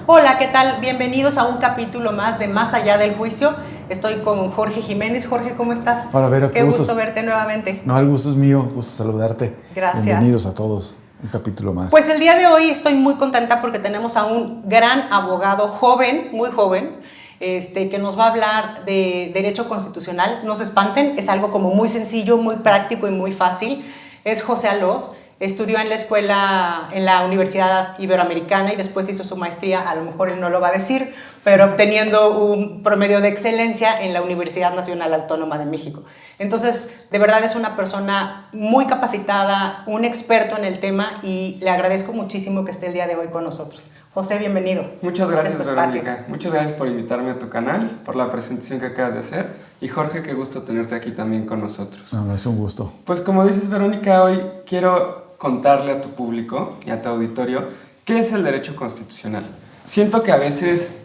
Hola, ¿qué tal? Bienvenidos a un capítulo más de Más Allá del Juicio. Estoy con Jorge Jiménez. Jorge, ¿cómo estás? Hola, Vero, Qué gusto verte nuevamente. No, el gusto es mío, gusto saludarte. Gracias. Bienvenidos a todos, un capítulo más. Pues el día de hoy estoy muy contenta porque tenemos a un gran abogado joven, muy joven, que nos va a hablar de derecho constitucional. No se espanten, es algo como muy sencillo, muy práctico y muy fácil. Es José Alós. Estudió en la escuela, en la Universidad Iberoamericana y después hizo su maestría, a lo mejor él no lo va a decir, pero obteniendo un promedio de excelencia en la Universidad Nacional Autónoma de México. Entonces, de verdad es una persona muy capacitada, un experto en el tema y le agradezco muchísimo que esté el día de hoy con nosotros. José, bienvenido. Muchas gracias, Verónica. Muchas gracias por invitarme a tu canal, por la presentación que acabas de hacer. Y Jorge, qué gusto tenerte aquí también con nosotros. No, es un gusto. Pues como dices, Verónica, hoy quiero contarle a tu público y a tu auditorio qué es el derecho constitucional. Siento que a veces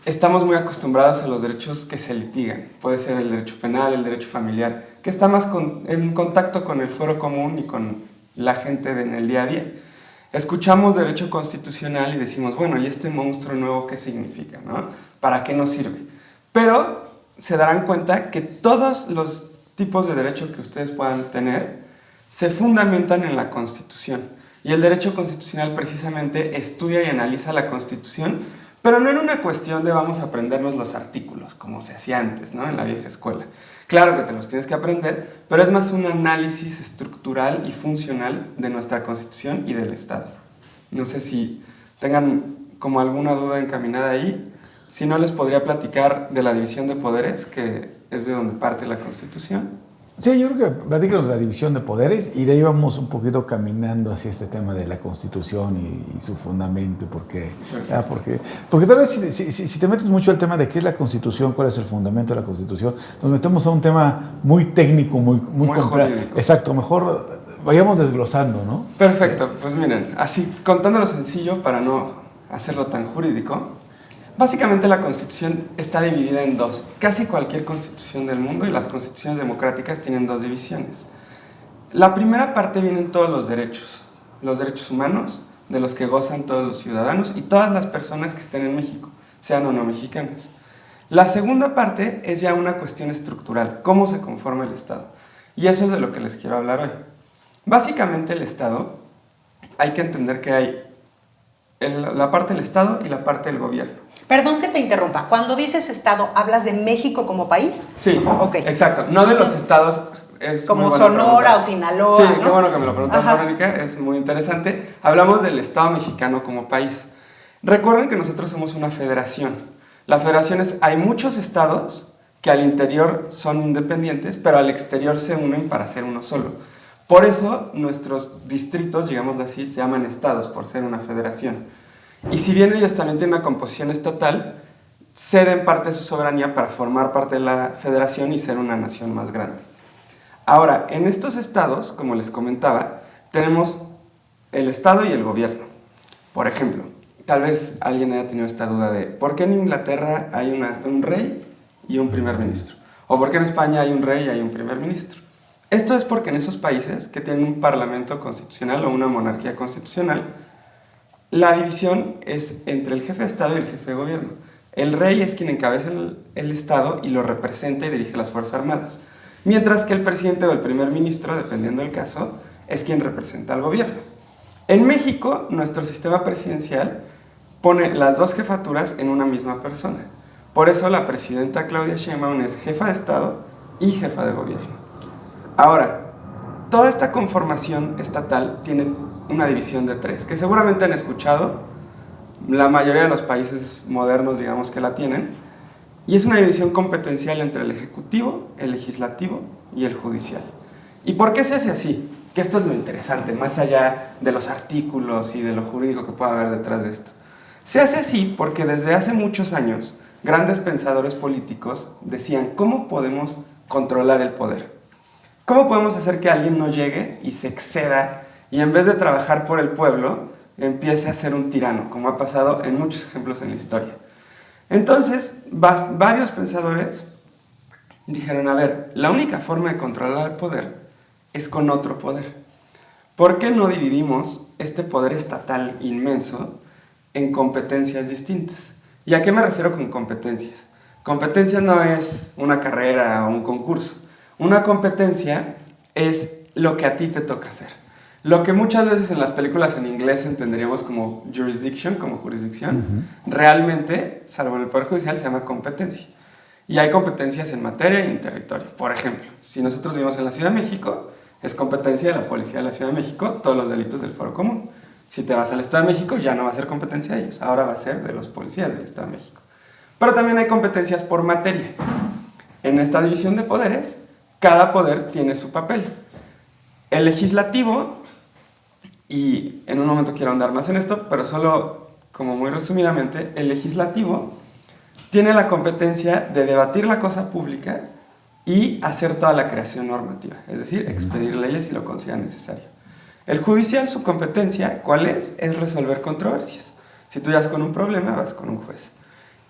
estamos muy acostumbrados a los derechos que se litigan. Puede ser el derecho penal, el derecho familiar, que está más en contacto con el fuero común y con la gente en el día a día. Escuchamos derecho constitucional y decimos, bueno, ¿y este monstruo nuevo qué significa, no? ¿Para qué nos sirve? Pero se darán cuenta que todos los tipos de derecho que ustedes puedan tener se fundamentan en la Constitución. Y el derecho constitucional precisamente estudia y analiza la Constitución, pero no en una cuestión de vamos a aprendernos los artículos, como se hacía antes, ¿no? En la vieja escuela. Claro que te los tienes que aprender, pero es más un análisis estructural y funcional de nuestra Constitución y del Estado. No sé si tengan como alguna duda encaminada ahí. Si no, les podría platicar de la división de poderes, que es de donde parte la Constitución. Sí, yo creo que platícanos de la división de poderes y de ahí vamos un poquito caminando hacia este tema de la Constitución y su fundamento, porque tal vez si te metes mucho al tema de qué es la Constitución, cuál es el fundamento de la Constitución, nos metemos a un tema muy técnico, muy jurídico. Exacto, mejor vayamos desglosando, ¿no? Perfecto, pues miren, así contándolo sencillo para no hacerlo tan jurídico. Básicamente la Constitución está dividida en dos. Casi cualquier constitución del mundo y las constituciones democráticas tienen dos divisiones. La primera parte vienen todos los derechos humanos, de los que gozan todos los ciudadanos y todas las personas que estén en México, sean o no mexicanas. La segunda parte es ya una cuestión estructural, cómo se conforma el Estado. Y eso es de lo que les quiero hablar hoy. Básicamente el Estado, hay que entender que hay la parte del Estado y la parte del gobierno. Perdón que te interrumpa. Cuando dices Estado, ¿hablas de México como país? Sí, okay. Exacto. No de los estados. Es como Sonora o Sinaloa. Sí, ¿no? Qué bueno que me lo preguntas, Verónica. Es muy interesante. Hablamos del Estado mexicano como país. Recuerden que nosotros somos una federación. La federación hay muchos estados que al interior son independientes, pero al exterior se unen para ser uno solo. Por eso nuestros distritos, digámoslo así, se llaman estados, por ser una federación. Y si bien ellos también tienen una composición estatal, ceden parte de su soberanía para formar parte de la federación y ser una nación más grande. Ahora, en estos estados, como les comentaba, tenemos el Estado y el gobierno. Por ejemplo, tal vez alguien haya tenido esta duda de ¿por qué en Inglaterra hay un rey y un primer ministro? ¿O por qué en España hay un rey y hay un primer ministro? Esto es porque en esos países que tienen un parlamento constitucional o una monarquía constitucional, la división es entre el jefe de Estado y el jefe de gobierno. El rey es quien encabeza el Estado y lo representa y dirige las Fuerzas Armadas, mientras que el presidente o el primer ministro, dependiendo del caso, es quien representa al gobierno. En México, nuestro sistema presidencial pone las dos jefaturas en una misma persona. Por eso la presidenta Claudia Sheinbaum es jefa de Estado y jefa de gobierno. Ahora, toda esta conformación estatal tiene una división de tres, que seguramente han escuchado, la mayoría de los países modernos digamos que la tienen, y es una división competencial entre el ejecutivo, el legislativo y el judicial. ¿Y por qué se hace así? Que esto es lo interesante, más allá de los artículos y de lo jurídico que pueda haber detrás de esto. Se hace así porque desde hace muchos años, grandes pensadores políticos decían, ¿cómo podemos controlar el poder? ¿Cómo podemos hacer que alguien no llegue y se exceda y en vez de trabajar por el pueblo, empiece a ser un tirano, como ha pasado en muchos ejemplos en la historia? Entonces, varios pensadores dijeron, a ver, la única forma de controlar el poder es con otro poder. ¿Por qué no dividimos este poder estatal inmenso en competencias distintas. ¿Y a qué me refiero con competencias? Competencia no es una carrera o un concurso. Una competencia es lo que a ti te toca hacer. Lo que muchas veces en las películas en inglés entenderíamos como jurisdiction, como jurisdicción, realmente, salvo en el Poder Judicial, se llama competencia. Y hay competencias en materia y en territorio. Por ejemplo, si nosotros vivimos en la Ciudad de México, es competencia de la Policía de la Ciudad de México todos los delitos del Foro Común. Si te vas al Estado de México, ya no va a ser competencia de ellos, ahora va a ser de los policías del Estado de México. Pero también hay competencias por materia. En esta división de poderes, cada poder tiene su papel. El legislativo, y en un momento quiero ahondar más en esto, pero solo como muy resumidamente, el legislativo tiene la competencia de debatir la cosa pública y hacer toda la creación normativa, es decir, expedir leyes si lo consideran necesario. El judicial, su competencia, ¿cuál es? Es resolver controversias. Si tú llegas con un problema, vas con un juez.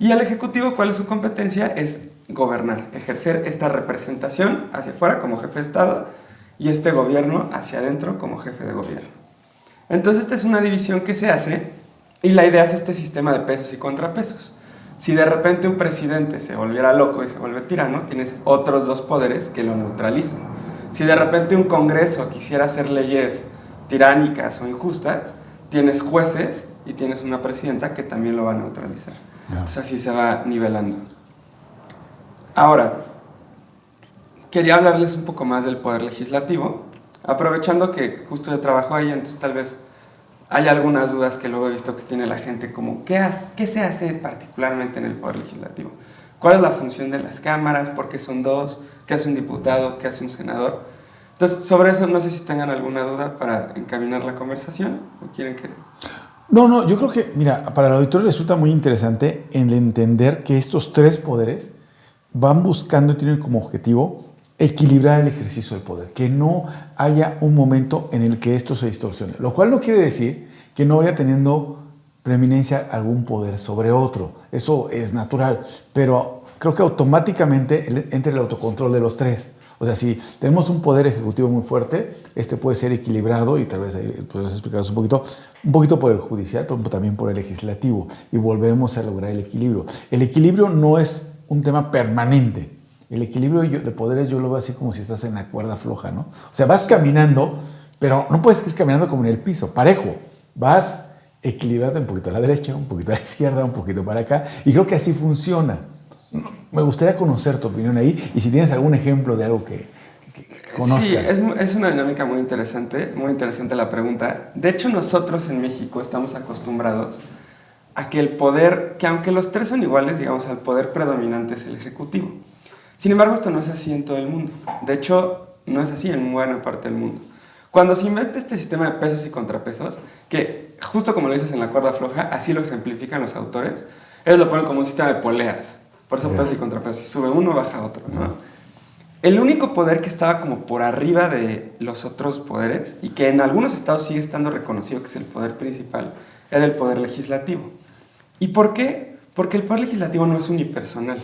Y el ejecutivo, ¿cuál es su competencia? Es gobernar, ejercer esta representación hacia afuera como jefe de Estado y este gobierno hacia adentro como jefe de gobierno. Entonces, esta es una división que se hace y la idea es este sistema de pesos y contrapesos. Si de repente un presidente se volviera loco y se vuelve tirano, tienes otros dos poderes que lo neutralizan. Si de repente un congreso quisiera hacer leyes tiránicas o injustas, tienes jueces y tienes una presidenta que también lo va a neutralizar. Entonces así se va nivelando. Ahora, quería hablarles un poco más del poder legislativo, aprovechando que justo yo trabajo ahí, entonces tal vez hay algunas dudas que luego he visto que tiene la gente, como ¿qué se hace particularmente en el poder legislativo? ¿Cuál es la función de las cámaras? ¿Por qué son dos? ¿Qué hace un diputado? ¿Qué hace un senador? Entonces, sobre eso no sé si tengan alguna duda para encaminar la conversación o quieren que... No, yo creo que, mira, para el auditorio resulta muy interesante el entender que estos tres poderes van buscando y tienen como objetivo equilibrar el ejercicio del poder, que no haya un momento en el que esto se distorsione, lo cual no quiere decir que no vaya teniendo preeminencia algún poder sobre otro, eso es natural, pero creo que automáticamente entra el autocontrol de los tres. O sea, si tenemos un poder ejecutivo muy fuerte, este puede ser equilibrado y tal vez ahí podemos explicaros un poquito por el judicial, pero también por el legislativo y volvemos a lograr el equilibrio. El equilibrio no es un tema permanente. El equilibrio de poderes yo lo veo así como si estás en la cuerda floja, ¿no? O sea, vas caminando, pero no puedes ir caminando como en el piso, parejo. Vas equilibrando un poquito a la derecha, un poquito a la izquierda, un poquito para acá. Y creo que así funciona. Me gustaría conocer tu opinión ahí y si tienes algún ejemplo de algo que conozcas. Sí, es una dinámica muy interesante la pregunta. De hecho, nosotros en México estamos acostumbrados a que el poder, que aunque los tres son iguales, digamos, al poder predominante es el ejecutivo. Sin embargo, esto no es así en todo el mundo. De hecho, no es así en buena parte del mundo. Cuando se inventa este sistema de pesos y contrapesos, que justo como lo dices en la cuerda floja, así lo ejemplifican los autores, ellos lo ponen como un sistema de poleas. Por eso pesos y contrapesos. Si sube uno, baja otro, ¿no? El único poder que estaba como por arriba de los otros poderes, y que en algunos estados sigue estando reconocido que es el poder principal, era el poder legislativo. ¿Y por qué? Porque el poder legislativo no es unipersonal.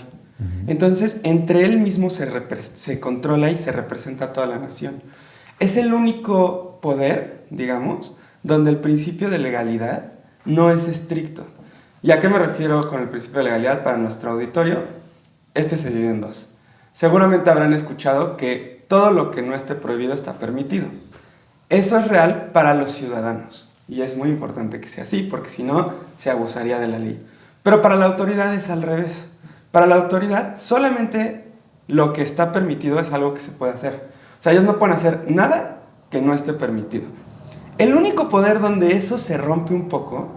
Entonces, entre él mismo se controla y se representa a toda la nación. Es el único poder, digamos, donde el principio de legalidad no es estricto. ¿Y a qué me refiero con el principio de legalidad para nuestro auditorio? Este se divide en dos. Seguramente habrán escuchado que todo lo que no esté prohibido está permitido. Eso es real para los ciudadanos. Y es muy importante que sea así, porque si no, se abusaría de la ley. Pero para la autoridad es al revés. Para la autoridad, solamente lo que está permitido es algo que se puede hacer. O sea, ellos no pueden hacer nada que no esté permitido. El único poder donde eso se rompe un poco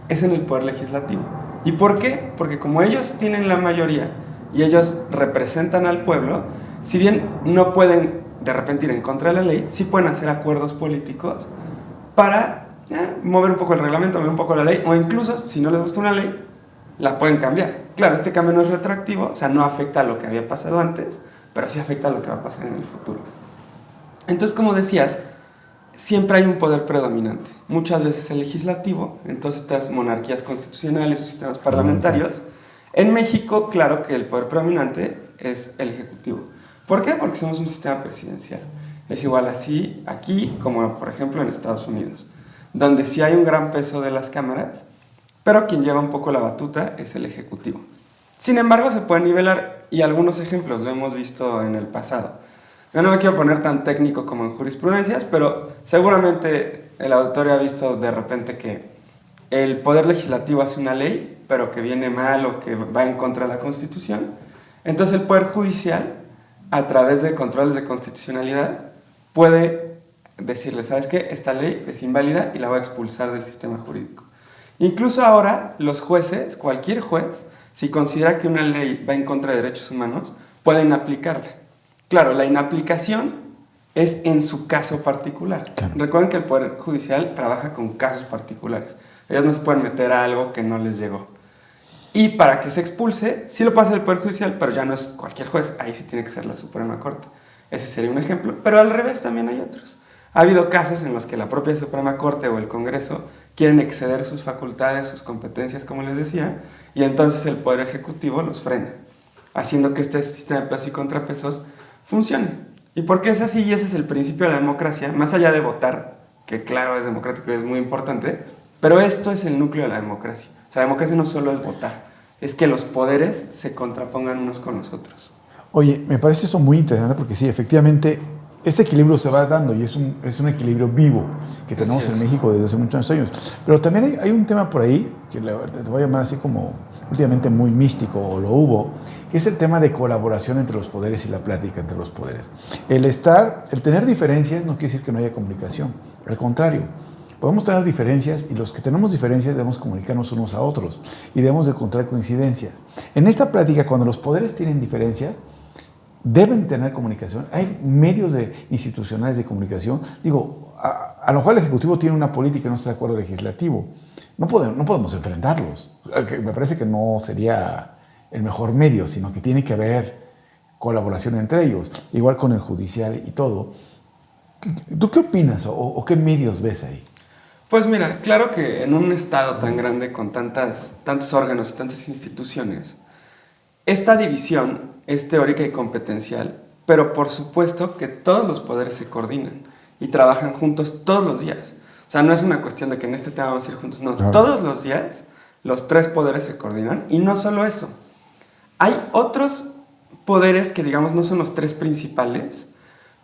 es en el poder legislativo. ¿Y por qué? Porque como ellos tienen la mayoría y ellos representan al pueblo, si bien no pueden de repente ir en contra de la ley, sí pueden hacer acuerdos políticos para mover un poco el reglamento, mover un poco la ley, o incluso, si no les gusta una ley, la pueden cambiar. Claro, este cambio no es retroactivo, o sea, no afecta a lo que había pasado antes, pero sí afecta a lo que va a pasar en el futuro. Entonces, como decías, siempre hay un poder predominante. Muchas veces el legislativo, en todas estas monarquías constitucionales o sistemas parlamentarios. En México, claro que el poder predominante es el ejecutivo. ¿Por qué? Porque somos un sistema presidencial. Es igual así aquí como, por ejemplo, en Estados Unidos, donde sí hay un gran peso de las cámaras, pero quien lleva un poco la batuta es el Ejecutivo. Sin embargo, se puede nivelar, y algunos ejemplos lo hemos visto en el pasado. Yo no me quiero poner tan técnico como en jurisprudencias, pero seguramente el auditorio ha visto de repente que el Poder Legislativo hace una ley, pero que viene mal o que va en contra de la Constitución. Entonces el Poder Judicial, a través de controles de constitucionalidad, puede decirle, ¿sabes qué? Esta ley es inválida y la voy a expulsar del sistema jurídico. Incluso ahora los jueces, cualquier juez, si considera que una ley va en contra de derechos humanos, pueden aplicarla. Claro, la inaplicación es en su caso particular. Claro. Recuerden que el Poder Judicial trabaja con casos particulares. Ellos no se pueden meter a algo que no les llegó. Y para que se expulse, sí lo pasa el Poder Judicial, pero ya no es cualquier juez, ahí sí tiene que ser la Suprema Corte. Ese sería un ejemplo, pero al revés también hay otros. Ha habido casos en los que la propia Suprema Corte o el Congreso quieren exceder sus facultades, sus competencias, como les decía, y entonces el Poder Ejecutivo los frena, haciendo que este sistema de pesos y contrapesos funcione. ¿Y por qué es así? Y ese es el principio de la democracia, más allá de votar, que claro es democrático y es muy importante, pero esto es el núcleo de la democracia. O sea, la democracia no solo es votar, es que los poderes se contrapongan unos con los otros. Oye, me parece eso muy interesante porque sí, efectivamente, este equilibrio se va dando y es un equilibrio vivo que tenemos en México desde hace muchos años. Pero también hay un tema por ahí, que te voy a llamar así como últimamente muy místico, o lo hubo, que es el tema de colaboración entre los poderes y la plática entre los poderes. El tener diferencias no quiere decir que no haya comunicación, al contrario. Podemos tener diferencias y los que tenemos diferencias debemos comunicarnos unos a otros y debemos de encontrar coincidencias. En esta plática, cuando los poderes tienen diferencia, deben tener comunicación. Hay medios institucionales de comunicación. Digo, a lo mejor el Ejecutivo tiene una política y no está de acuerdo el Legislativo. No podemos enfrentarlos. Me parece que no sería el mejor medio, sino que tiene que haber colaboración entre ellos, igual con el Judicial y todo. ¿Tú qué opinas o qué medios ves ahí? Pues mira, claro que en un estado tan grande con tantos órganos y tantas instituciones, esta división es teórica y competencial, pero por supuesto que todos los poderes se coordinan y trabajan juntos todos los días. O sea, no es una cuestión de que en este tema vamos a ir juntos, no. Claro. Todos los días los tres poderes se coordinan y no solo eso. Hay otros poderes que, digamos, no son los tres principales,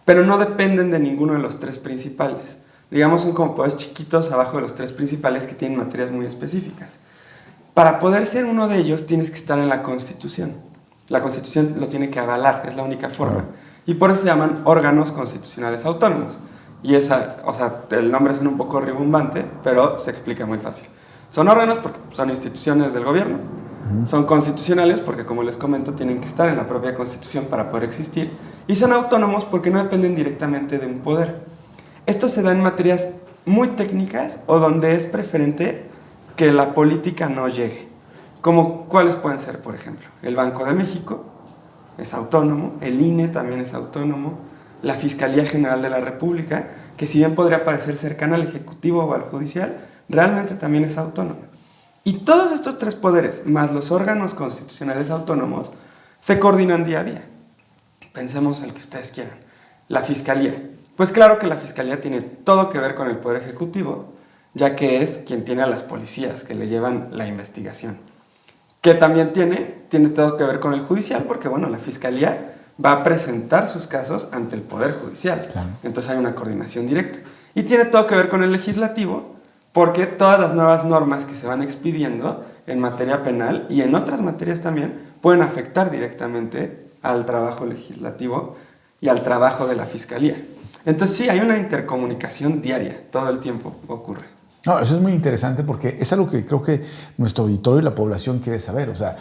pero no dependen de ninguno de los tres principales. Digamos, son como poderes chiquitos abajo de los tres principales que tienen materias muy específicas. Para poder ser uno de ellos tienes que estar en la Constitución. La Constitución lo tiene que avalar, es la única forma. Y por eso se llaman órganos constitucionales autónomos. Y el nombre suena un poco rimbombante, pero se explica muy fácil. Son órganos porque son instituciones del gobierno. Son constitucionales porque, como les comento, tienen que estar en la propia Constitución para poder existir. Y son autónomos porque no dependen directamente de un poder. Esto se da en materias muy técnicas o donde es preferente que la política no llegue. Como, ¿cuáles pueden ser, por ejemplo? El Banco de México es autónomo, el INE también es autónomo, la Fiscalía General de la República, que si bien podría parecer cercana al Ejecutivo o al Judicial, realmente también es autónoma. Y todos estos tres poderes, más los órganos constitucionales autónomos, se coordinan día a día. Pensemos en el que ustedes quieran. La Fiscalía. Pues claro que la Fiscalía tiene todo que ver con el Poder Ejecutivo, ya que es quien tiene a las policías que le llevan la investigación. Que también tiene todo que ver con el Judicial, porque bueno, la Fiscalía va a presentar sus casos ante el Poder Judicial. Claro. Entonces hay una coordinación directa. Y tiene todo que ver con el Legislativo, porque todas las nuevas normas que se van expidiendo en materia penal y en otras materias también pueden afectar directamente al trabajo legislativo y al trabajo de la Fiscalía. Entonces sí, hay una intercomunicación diaria, todo el tiempo ocurre. No, eso es muy interesante porque es algo que creo que nuestro auditorio y la población quiere saber. O sea,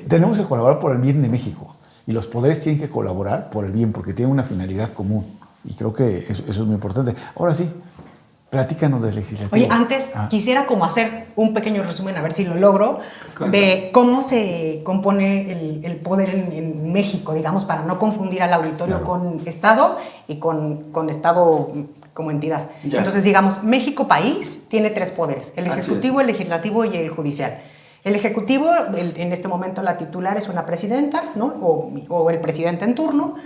tenemos que colaborar por el bien de México y los poderes tienen que colaborar por el bien porque tienen una finalidad común y creo que eso es muy importante. Ahora sí, platícanos del Legislativo. Oye, antes quisiera como hacer un pequeño resumen, a ver si lo logro, de cómo se compone el poder en México, digamos, para no confundir al auditorio con Estado y con Estado como entidad. Ya. Entonces, digamos, México país tiene tres poderes, el Ejecutivo, el Legislativo y el Judicial. El Ejecutivo, en este momento la titular es una presidenta, ¿no? o el presidente en turno.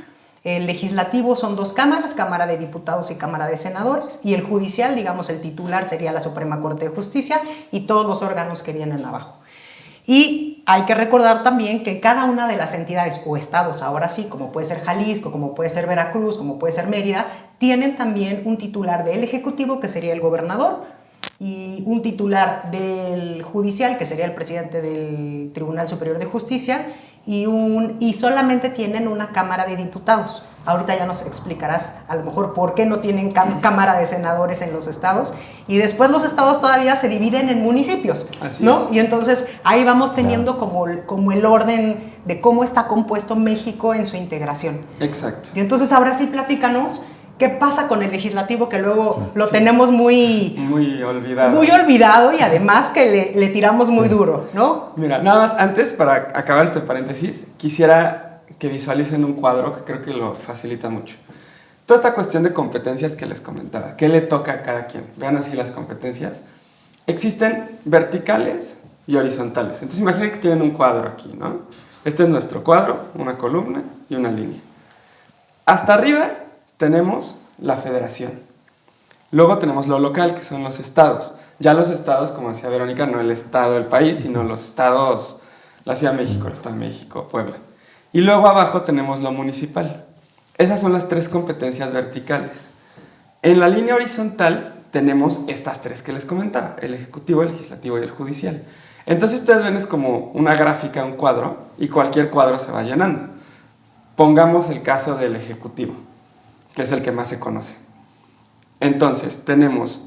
El legislativo son 2 cámaras, Cámara de Diputados y Cámara de Senadores, y el judicial, digamos, el titular sería la Suprema Corte de Justicia y todos los órganos que vienen abajo. Y hay que recordar también que cada una de las entidades o estados, ahora sí, como puede ser Jalisco, como puede ser Veracruz, como puede ser Mérida, tienen también un titular del Ejecutivo, que sería el gobernador, y un titular del judicial, que sería el presidente del Tribunal Superior de Justicia, y solamente tienen una Cámara de Diputados. Ahorita ya nos explicarás a lo mejor por qué no tienen Cámara de Senadores en los estados. Y después los estados todavía se dividen en municipios, ¿no? Es. Y entonces ahí vamos teniendo como el orden de cómo está compuesto México en su integración. Exacto. Y entonces ahora sí platícanos qué pasa con el legislativo, que luego lo tenemos muy olvidado. Muy olvidado, y además que le tiramos muy duro, ¿no? Mira, nada más antes, para acabar este paréntesis, quisiera que visualicen un cuadro que creo que lo facilita mucho. Toda esta cuestión de competencias que les comentaba, ¿qué le toca a cada quien? Vean así las competencias. Existen verticales y horizontales. Entonces imaginen que tienen un cuadro aquí, ¿no? Este es nuestro cuadro, una columna y una línea. Hasta arriba tenemos la federación. Luego tenemos lo local, que son los estados. Ya los estados, como decía Verónica, no el estado del país, sino los estados, la Ciudad de México, el Estado de México, Puebla. Y luego abajo tenemos lo municipal. Esas son las 3 competencias verticales. En la línea horizontal tenemos estas 3 que les comentaba, el ejecutivo, el legislativo y el judicial. Entonces ustedes ven es como una gráfica, un cuadro, y cualquier cuadro se va llenando. Pongamos el caso del ejecutivo, que es el que más se conoce. Entonces tenemos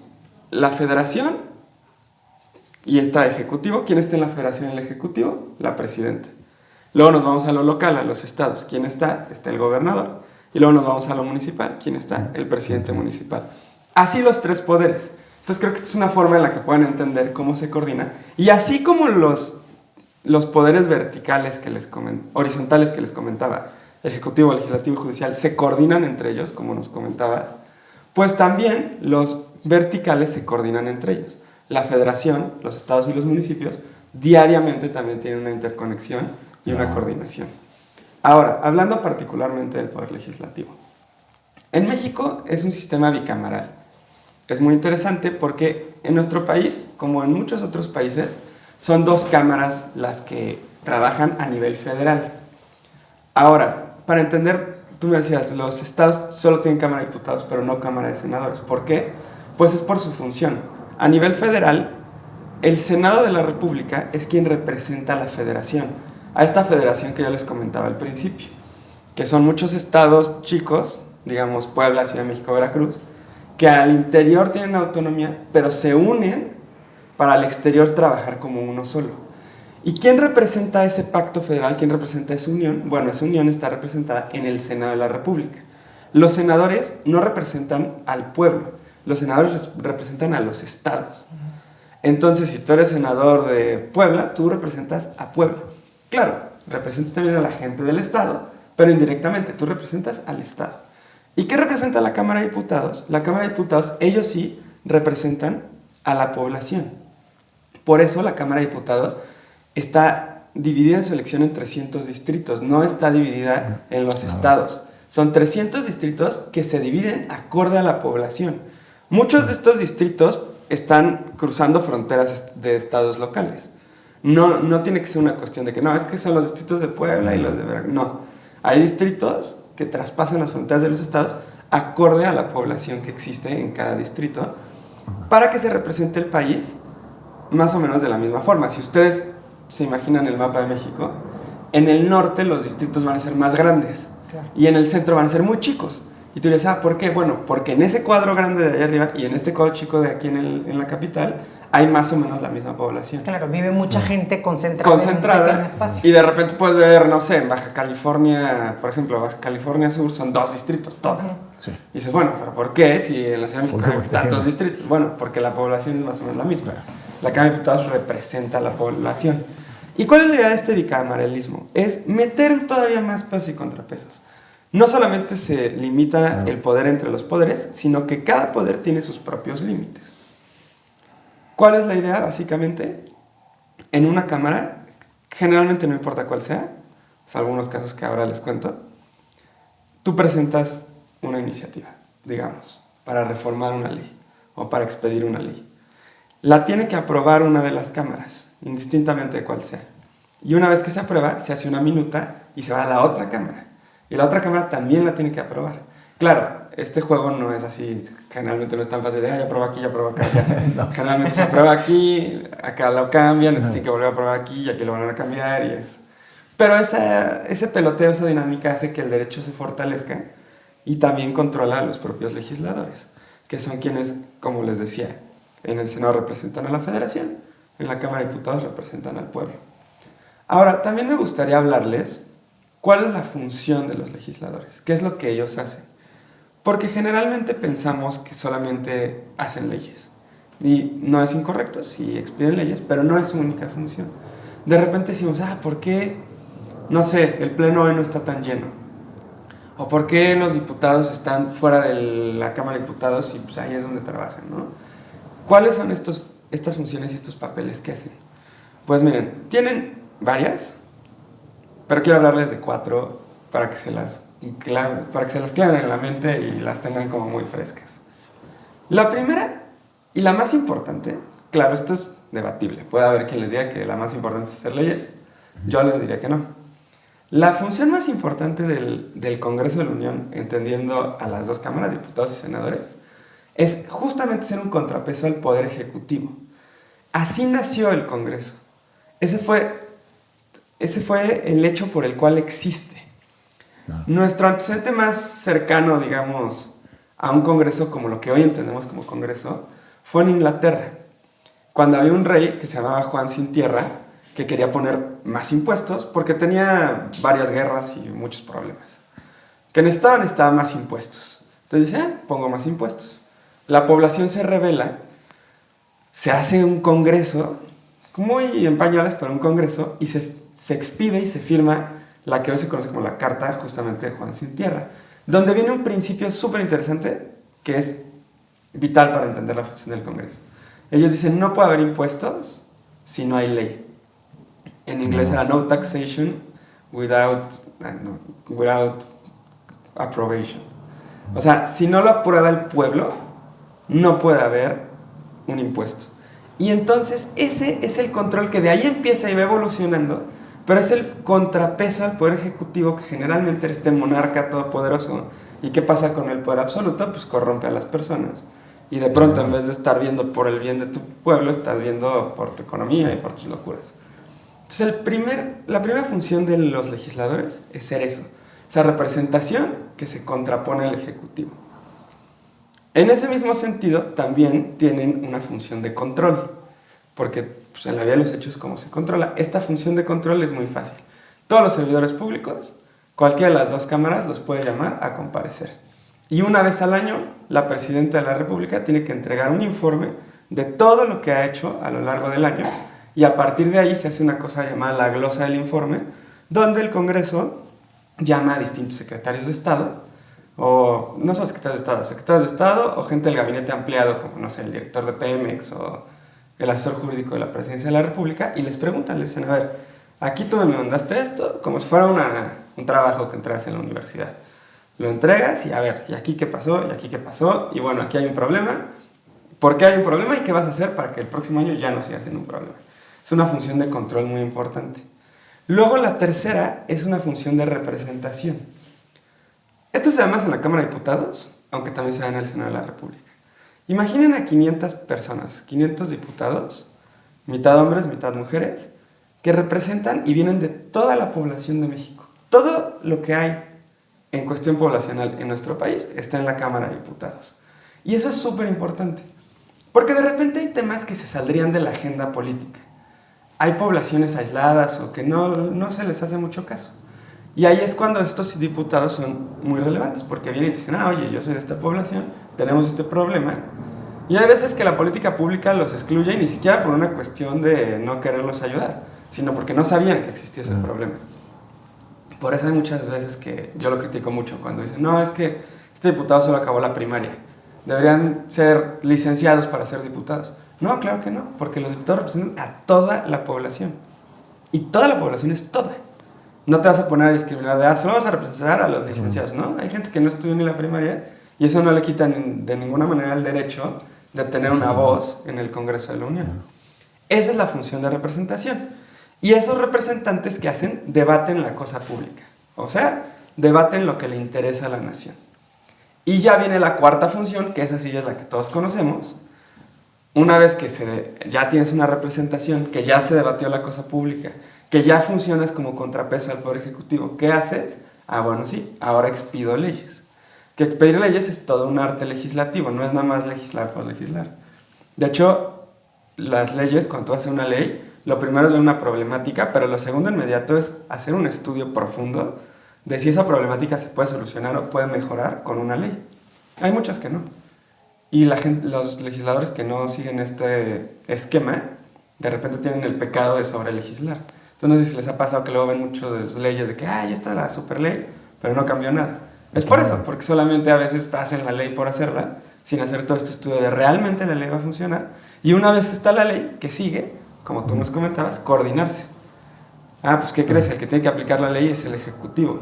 la federación y está el ejecutivo. ¿Quién está en la federación y el ejecutivo? La presidenta. Luego nos vamos a lo local, a los estados. ¿Quién está? Está el gobernador. Y luego nos vamos a lo municipal. ¿Quién está? El presidente municipal. Así los 3 poderes. Entonces creo que esta es una forma en la que pueden entender cómo se coordina. Y así como los poderes verticales horizontales que les comentaba, ejecutivo, legislativo y judicial, se coordinan entre ellos, como nos comentabas, pues también los verticales se coordinan entre ellos. La federación, los estados y los municipios diariamente también tienen una interconexión y una coordinación. Ahora, hablando particularmente del poder legislativo. En México es un sistema bicameral. Es muy interesante porque en nuestro país, como en muchos otros países, son 2 cámaras las que trabajan a nivel federal. Ahora, para entender, tú me decías, los estados solo tienen Cámara de Diputados, pero no Cámara de Senadores. ¿Por qué? Pues es por su función. A nivel federal, el Senado de la República es quien representa a la federación. A esta federación que yo les comentaba al principio, que son muchos estados chicos, digamos Puebla, Ciudad de México, Veracruz, que al interior tienen autonomía, pero se unen para al exterior trabajar como uno solo. ¿Y quién representa ese pacto federal? ¿Quién representa esa unión? Bueno, esa unión está representada en el Senado de la República. Los senadores no representan al pueblo, los senadores representan a los estados. Entonces, si tú eres senador de Puebla, tú representas a Puebla. Claro, representas también a la gente del estado, pero indirectamente tú representas al estado. ¿Y qué representa la Cámara de Diputados? La Cámara de Diputados, ellos sí representan a la población. Por eso la Cámara de Diputados está dividida en su elección en 300 distritos, no está dividida en los estados. Son 300 distritos que se dividen acorde a la población. Muchos de estos distritos están cruzando fronteras de estados locales. No tiene que ser una cuestión de que no, es que son los distritos de Puebla y los de Veracruz. No, hay distritos que traspasan las fronteras de los estados acorde a la población que existe en cada distrito para que se represente el país más o menos de la misma forma. Si ustedes se imaginan el mapa de México, en el norte los distritos van a ser más grandes y en el centro van a ser muy chicos. Y tú dices, ¿por qué? Bueno, porque en ese cuadro grande de allá arriba y en este cuadro chico de aquí en la capital hay más o menos la misma población. Claro, vive mucha gente concentrada en un pequeño espacio. Y de repente puedes ver, no sé, en Baja California, por ejemplo, Baja California Sur son 2 distritos, todo. Sí. Y dices, bueno, ¿pero por qué? Si en la Ciudad de México hay tantos distritos. Bueno, porque la población es más o menos la misma. La Cámara de Diputados representa a la población. ¿Y cuál es la idea de este bicameralismo? Es meter todavía más pesos y contrapesos. No solamente se limita el poder entre los poderes, sino que cada poder tiene sus propios límites. ¿Cuál es la idea, básicamente? En una cámara, generalmente no importa cuál sea, salvo algunos casos que ahora les cuento, tú presentas una iniciativa, digamos, para reformar una ley o para expedir una ley. La tiene que aprobar una de las cámaras, indistintamente de cuál sea. Y una vez que se aprueba, se hace una minuta y se va a la otra cámara. Y la otra cámara también la tiene que aprobar. Claro, este juego no es así, generalmente no es tan fácil de, ya aprueba aquí, ya aprueba acá, ya. No. Generalmente se aprueba aquí, acá lo cambian, entonces tienen que volver a aprobar aquí y aquí lo van a cambiar y es... Pero ese peloteo, esa dinámica hace que el derecho se fortalezca y también controla a los propios legisladores, que son quienes, como les decía, en el Senado representan a la Federación, en la Cámara de Diputados representan al pueblo. Ahora, también me gustaría hablarles cuál es la función de los legisladores, qué es lo que ellos hacen. Porque generalmente pensamos que solamente hacen leyes. Y no es incorrecto, sí expiden leyes, pero no es su única función. De repente decimos, ¿por qué, no sé, el pleno hoy no está tan lleno? ¿O por qué los diputados están fuera de la Cámara de Diputados y pues ahí es donde trabajan, ¿no? ¿Cuáles son estas funciones y estos papeles que hacen? Pues miren, tienen varias, pero quiero hablarles de 4 para que se las claven en la mente y las tengan como muy frescas. La primera y la más importante, claro, esto es debatible, puede haber quien les diga que la más importante es hacer leyes, yo les diría que no. La función más importante del Congreso de la Unión, entendiendo a las 2 cámaras, diputados y senadores, es justamente ser un contrapeso al Poder Ejecutivo. Así nació el Congreso. Ese fue el hecho por el cual existe. No. Nuestro antecedente más cercano, digamos, a un Congreso como lo que hoy entendemos como Congreso, fue en Inglaterra, cuando había un rey que se llamaba Juan Sin Tierra, que quería poner más impuestos porque tenía varias guerras y muchos problemas. Que necesitaba más impuestos. Entonces dice, pongo más impuestos. La población se rebela, se hace un congreso, muy en pañales, pero un congreso, y se expide y se firma la que hoy se conoce como la Carta justamente de Juan Sin Tierra, donde viene un principio súper interesante que es vital para entender la función del Congreso. Ellos dicen, no puede haber impuestos si no hay ley. En inglés era no taxation without approbation. O sea, si no lo aprueba el pueblo, no puede haber un impuesto. Y entonces ese es el control que de ahí empieza y va evolucionando, pero es el contrapeso al Poder Ejecutivo, que generalmente era este monarca todopoderoso. ¿Y qué pasa con el poder absoluto? Pues corrompe a las personas. Y de pronto, en vez de estar viendo por el bien de tu pueblo, estás viendo por tu economía y por tus locuras. Entonces, la primera función de los legisladores es ser eso, esa representación que se contrapone al Ejecutivo. En ese mismo sentido, también tienen una función de control, porque pues, en la vía de los hechos, ¿cómo se controla? Esta función de control es muy fácil. Todos los servidores públicos, cualquiera de las 2 cámaras los puede llamar a comparecer. Y una vez al año, la Presidenta de la República tiene que entregar un informe de todo lo que ha hecho a lo largo del año, y a partir de ahí se hace una cosa llamada la glosa del informe, donde el Congreso llama a distintos secretarios de Estado, o no solo secretarios de Estado o gente del gabinete ampliado, como no sé, el director de Pemex o el asesor jurídico de la Presidencia de la República, y les preguntan, les dicen, a ver, aquí tú me mandaste esto, como si fuera un trabajo que entregas en la universidad. Lo entregas y a ver, ¿y aquí qué pasó? ¿Y aquí qué pasó? Y bueno, aquí hay un problema. ¿Por qué hay un problema? ¿Y qué vas a hacer para que el próximo año ya no siga siendo un problema? Es una función de control muy importante. Luego la tercera es una función de representación. Esto se da más en la Cámara de Diputados, aunque también se da en el Senado de la República. Imaginen a 500 personas, 500 diputados, mitad hombres, mitad mujeres, que representan y vienen de toda la población de México. Todo lo que hay en cuestión poblacional en nuestro país está en la Cámara de Diputados. Y eso es súper importante, porque de repente hay temas que se saldrían de la agenda política. Hay poblaciones aisladas o que no se les hace mucho caso. Y ahí es cuando estos diputados son muy relevantes, porque vienen y dicen, oye, yo soy de esta población, tenemos este problema. Y hay veces que la política pública los excluye, y ni siquiera por una cuestión de no quererlos ayudar, sino porque no sabían que existía ese problema. Por eso hay muchas veces que yo lo critico mucho, cuando dicen, no, es que este diputado solo acabó la primaria, deberían ser licenciados para ser diputados. No, claro que no, porque los diputados representan a toda la población. Y toda la población es toda. no te vas a poner a discriminar de, solo vamos a representar a los licenciados, ¿no? Hay gente que no estudió ni la primaria y eso no le quita de ninguna manera el derecho de tener una voz en el Congreso de la Unión. Esa es la función de representación. Y esos representantes que hacen, debaten la cosa pública. O sea, debaten lo que le interesa a la nación. Y ya viene la cuarta función, que esa sí es la que todos conocemos. Una vez que ya tienes una representación, que ya se debatió la cosa pública, que ya funcionas como contrapeso al Poder Ejecutivo, ¿qué haces? Bueno, sí, ahora expido leyes. Que expedir leyes es todo un arte legislativo, no es nada más legislar por legislar. De hecho, las leyes, cuando tú haces una ley, lo primero es ver una problemática, pero lo segundo inmediato es hacer un estudio profundo de si esa problemática se puede solucionar o puede mejorar con una ley. Hay muchas que no. Y los legisladores que no siguen este esquema, de repente tienen el pecado de sobrelegislar. Entonces, no sé si les ha pasado que luego ven muchas leyes de que, ya está la super ley, pero no cambió nada. Es por eso, porque solamente a veces hacen la ley por hacerla, sin hacer todo este estudio de realmente la ley va a funcionar. Y una vez que está la ley, que sigue, como tú nos comentabas, coordinarse. Pues ¿qué crees? El que tiene que aplicar la ley es el Ejecutivo.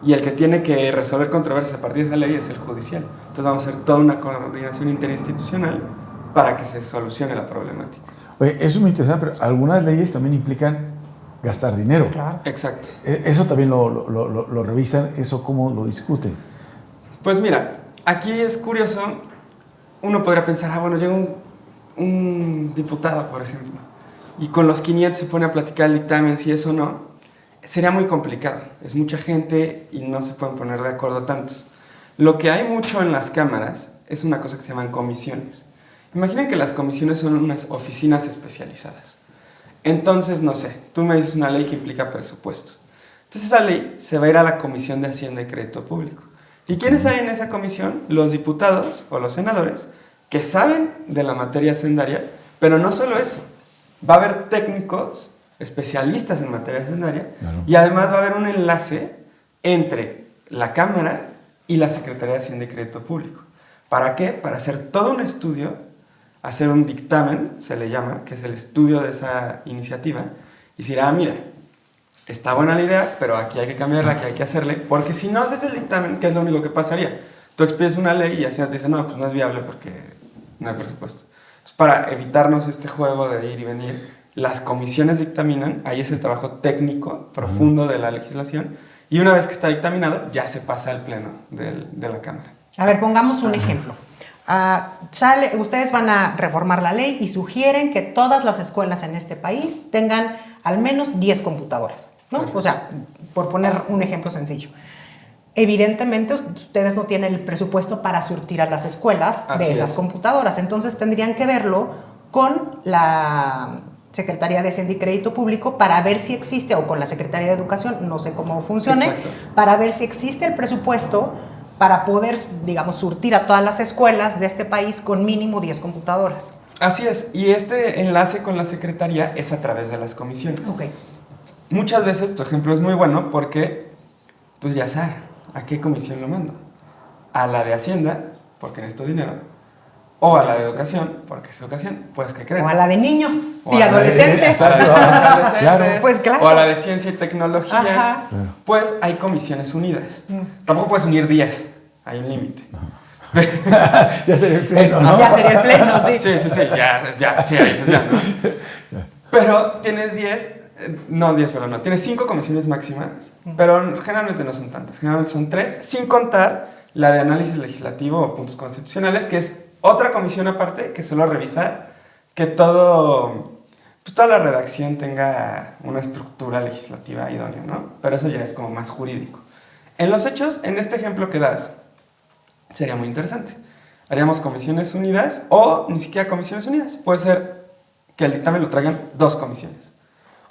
Y el que tiene que resolver controversias a partir de esa ley es el Judicial. Entonces vamos a hacer toda una coordinación interinstitucional para que se solucione la problemática. Oye, eso es muy interesante, pero algunas leyes también implican gastar dinero. Claro. Exacto. Eso también lo revisan, ¿eso cómo lo discuten? Pues mira, aquí es curioso, uno podría pensar, llega un diputado, por ejemplo, y con los 500 se pone a platicar el dictamen, si eso no, sería muy complicado. Es mucha gente y no se pueden poner de acuerdo tantos. Lo que hay mucho en las cámaras es una cosa que se llaman comisiones. Imaginen que las comisiones son unas oficinas especializadas. Entonces, no sé, tú me dices una ley que implica presupuestos. Entonces esa ley se va a ir a la Comisión de Hacienda y Crédito Público. ¿Y quiénes hay en esa comisión? Los diputados o los senadores que saben de la materia hacendaria, pero no solo eso. Va a haber técnicos especialistas en materia hacendaria, claro. Y además va a haber un enlace entre la Cámara y la Secretaría de Hacienda y Crédito Público. ¿Para qué? Para hacer todo un estudio, hacer un dictamen, se le llama, que es el estudio de esa iniciativa, y decir, mira, está buena la idea, pero aquí hay que cambiarla, aquí hay que hacerle, porque si no haces el dictamen, ¿qué es lo único que pasaría? Tú expides una ley y así nos dicen, no, pues no es viable porque no hay presupuesto. Entonces, para evitarnos este juego de ir y venir, las comisiones dictaminan, ahí es el trabajo técnico profundo de la legislación, y una vez que está dictaminado, ya se pasa al pleno de la Cámara. A ver, pongamos un ejemplo. Ustedes van a reformar la ley y sugieren que todas las escuelas en este país tengan al menos 10 computadoras, ¿no? Perfecto. O sea, por poner un ejemplo sencillo. Evidentemente, ustedes no tienen el presupuesto para surtir a las escuelas de esas computadoras, entonces tendrían que verlo con la Secretaría de Hacienda y Crédito Público para ver si existe, o con la Secretaría de Educación, no sé cómo funcione, exacto, para ver si existe el presupuesto para poder, digamos, surtir a todas las escuelas de este país con mínimo 10 computadoras. Así es, y este enlace con la Secretaría es a través de las comisiones. Okay. Muchas veces tu ejemplo es muy bueno porque tú dirías, ¿a qué comisión lo mando? ¿A la de Hacienda, porque necesito dinero? ¿O a la de Educación, porque es educación? Pues, ¿qué creen? O a la de niños y adolescentes. Claro. Pues claro. O a la de Ciencia y Tecnología. Ajá. Pues hay comisiones unidas. Tampoco puedes unir 10, hay un límite. Ya sería el pleno, ¿no? Ya sería el pleno, sí. Sí, pues ya, ¿no? Pero tienes 10, tienes 5 comisiones máximas, pero generalmente no son tantas, generalmente son 3, sin contar la de análisis legislativo o puntos constitucionales, que es otra comisión aparte que solo revisa que toda la redacción tenga una estructura legislativa idónea, ¿no? Pero eso ya es como más jurídico. En los hechos, en este ejemplo que das, sería muy interesante. Haríamos comisiones unidas o ni siquiera comisiones unidas. Puede ser que el dictamen lo traigan 2 comisiones.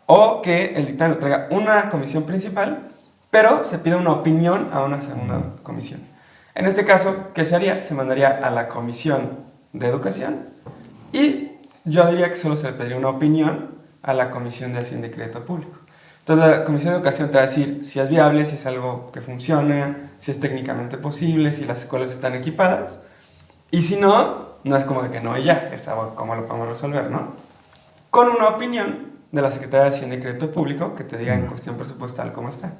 O que el dictamen lo traiga una comisión principal, pero se pide una opinión a una segunda comisión. En este caso, ¿qué se haría? Se mandaría a la Comisión de Educación y yo diría que solo se le pediría una opinión a la Comisión de Hacienda y Crédito Público. Entonces la Comisión de Educación te va a decir si es viable, si es algo que funciona, si es técnicamente posible, si las escuelas están equipadas. Y si no, no es como de que no y ya, es algo como lo podemos resolver, ¿no? Con una opinión de la Secretaría de Hacienda y Crédito Público que te diga en cuestión presupuestal cómo está.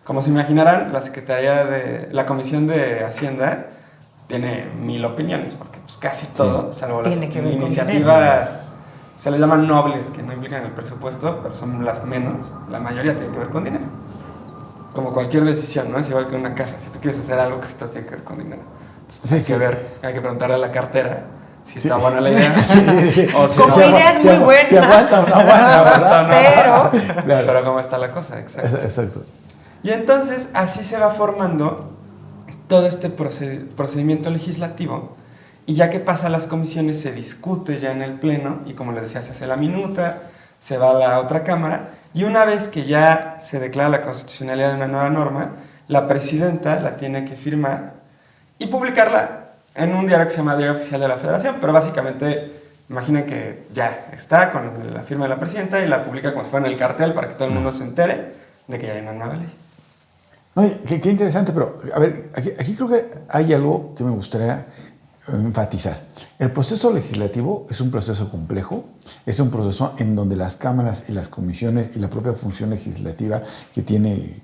Como se imaginarán, la Comisión de Hacienda tiene 1000 opiniones, porque pues, casi todo, salvo las iniciativas, se les llaman nobles, que no implican el presupuesto, pero son las menos, la mayoría tiene que ver con dinero. Como cualquier decisión, ¿no? Es igual que una casa, si tú quieres hacer algo que esto tiene que ver con dinero. Entonces, hay que preguntarle a la cartera si está buena la idea. O como idea es muy buena. Si aguanta o no aguanta, ¿verdad? Pero cómo está la cosa, exacto. Y entonces así se va formando todo este procedimiento legislativo, y ya que pasa a las comisiones se discute ya en el pleno, y como les decía, se hace la minuta, se va a la otra cámara, y una vez que ya se declara la constitucionalidad de una nueva norma, la presidenta la tiene que firmar y publicarla en un diario que se llama Diario Oficial de la Federación, pero básicamente imaginen que ya está con la firma de la presidenta y la publica como si fuera en el cartel para que todo el mundo se entere de que ya hay una nueva ley. Oye, qué interesante, pero a ver, aquí creo que hay algo que me gustaría enfatizar. El proceso legislativo es un proceso complejo, es un proceso en donde las cámaras y las comisiones y la propia función legislativa que tiene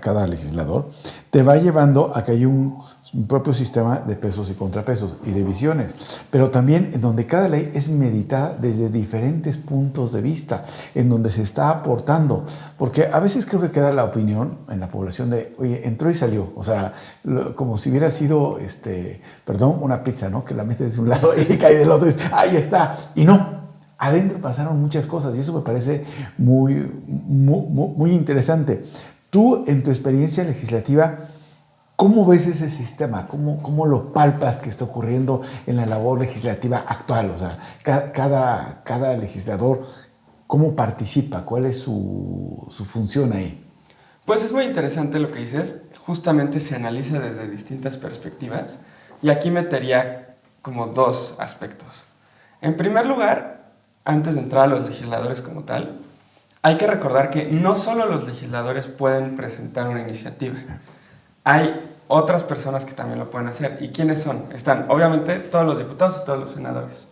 cada legislador te va llevando a que hay un propio sistema de pesos y contrapesos y de visiones, pero también en donde cada ley es meditada desde diferentes puntos de vista, en donde se está aportando, porque a veces creo que queda la opinión en la población de, oye, entró y salió, o sea, como si hubiera sido, una pizza, ¿no? Que la metes de un lado y cae del otro y dices, ahí está, y no. Adentro pasaron muchas cosas y eso me parece muy interesante. Tú, en tu experiencia legislativa, ¿cómo ves ese sistema? ¿Cómo lo palpas que está ocurriendo en la labor legislativa actual? O sea, cada legislador, ¿cómo participa? ¿Cuál es su función ahí? Pues es muy interesante lo que dices. Justamente se analiza desde distintas perspectivas y aquí metería como 2 aspectos. En primer lugar, antes de entrar a los legisladores como tal, hay que recordar que no solo los legisladores pueden presentar una iniciativa. Hay otras personas que también lo pueden hacer. ¿Y quiénes son? Están, obviamente, todos los diputados y todos los senadores.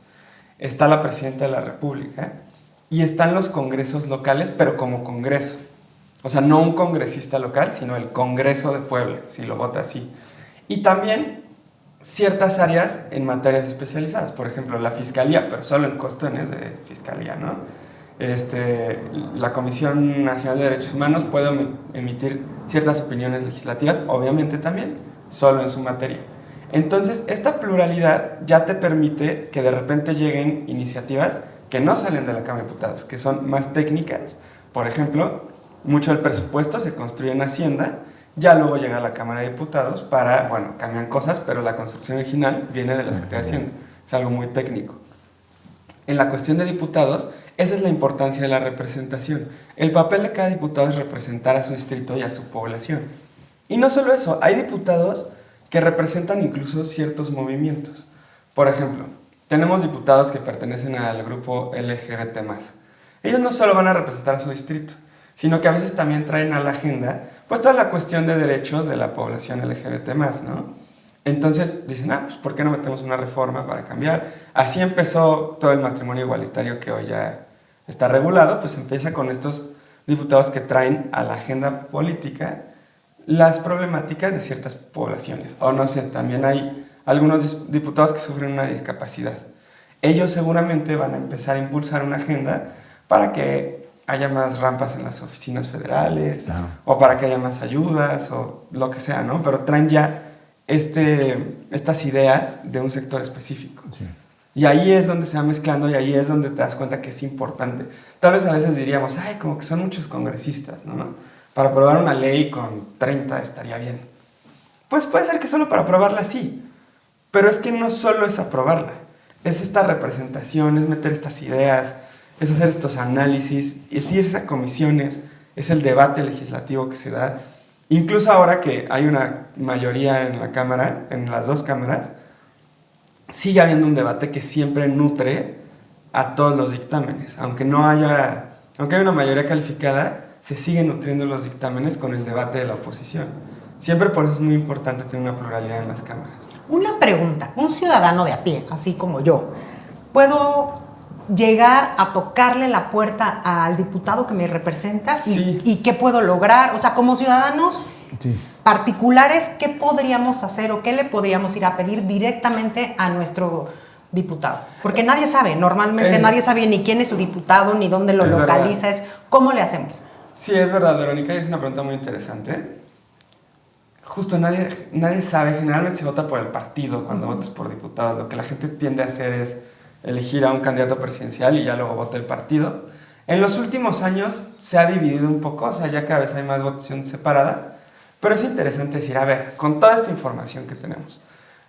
Está la presidenta de la República y están los congresos locales, pero como congreso. O sea, no un congresista local, sino el Congreso de Puebla, si lo vota así. Y también ciertas áreas en materias especializadas. Por ejemplo, la Fiscalía, pero solo en cuestiones de Fiscalía, ¿no? La Comisión Nacional de Derechos Humanos puede emitir ciertas opiniones legislativas, obviamente también, solo en su materia. Entonces, esta pluralidad ya te permite que de repente lleguen iniciativas que no salen de la Cámara de Diputados, que son más técnicas. Por ejemplo, mucho del presupuesto se construye en Hacienda, ya luego llega a la Cámara de Diputados cambian cosas, pero la construcción original viene de la Secretaría de Hacienda. Es algo muy técnico. En la cuestión de diputados, esa es la importancia de la representación. El papel de cada diputado es representar a su distrito y a su población. Y no solo eso, hay diputados que representan incluso ciertos movimientos. Por ejemplo, tenemos diputados que pertenecen al grupo LGBT+. Ellos no solo van a representar a su distrito, sino que a veces también traen a la agenda pues toda la cuestión de derechos de la población LGBT+, ¿no? Entonces dicen, pues ¿por qué no metemos una reforma para cambiar? Así empezó todo el matrimonio igualitario que hoy ya está regulado, pues empieza con estos diputados que traen a la agenda política las problemáticas de ciertas poblaciones. O no sé, también hay algunos diputados que sufren una discapacidad. Ellos seguramente van a empezar a impulsar una agenda para que haya más rampas en las oficinas federales, claro, o para que haya más ayudas, o lo que sea, ¿no? Pero traen ya estas ideas de un sector específico. Sí. Y ahí es donde se va mezclando y ahí es donde te das cuenta que es importante. Tal vez a veces diríamos, como que son muchos congresistas, ¿no? Para aprobar una ley con 30 estaría bien. Pues puede ser que solo para aprobarla sí, pero es que no solo es aprobarla, es esta representación, es meter estas ideas, es hacer estos análisis, es irse a comisiones, es el debate legislativo que se da. Incluso ahora que hay una mayoría en la Cámara, en las 2 cámaras, sigue habiendo un debate que siempre nutre a todos los dictámenes. Aunque haya una mayoría calificada, se siguen nutriendo los dictámenes con el debate de la oposición. Siempre por eso es muy importante tener una pluralidad en las cámaras. Una pregunta, un ciudadano de a pie, así como yo, ¿puedo llegar a tocarle la puerta al diputado que me representa Sí. y qué puedo lograr? O sea, como ciudadanos Sí. particulares, ¿qué podríamos hacer o qué le podríamos ir a pedir directamente a nuestro diputado? Porque nadie sabe, normalmente nadie sabe ni quién es su diputado, ni dónde lo localiza, es cómo le hacemos. Sí, es verdad, Verónica, es una pregunta muy interesante. Justo nadie sabe, generalmente se vota por el partido cuando votas por diputados. Lo que la gente tiende a hacer es elegir a un candidato presidencial y ya luego vota el partido. En los últimos años se ha dividido un poco, o sea, ya cada vez hay más votación separada, pero es interesante decir, a ver, con toda esta información que tenemos,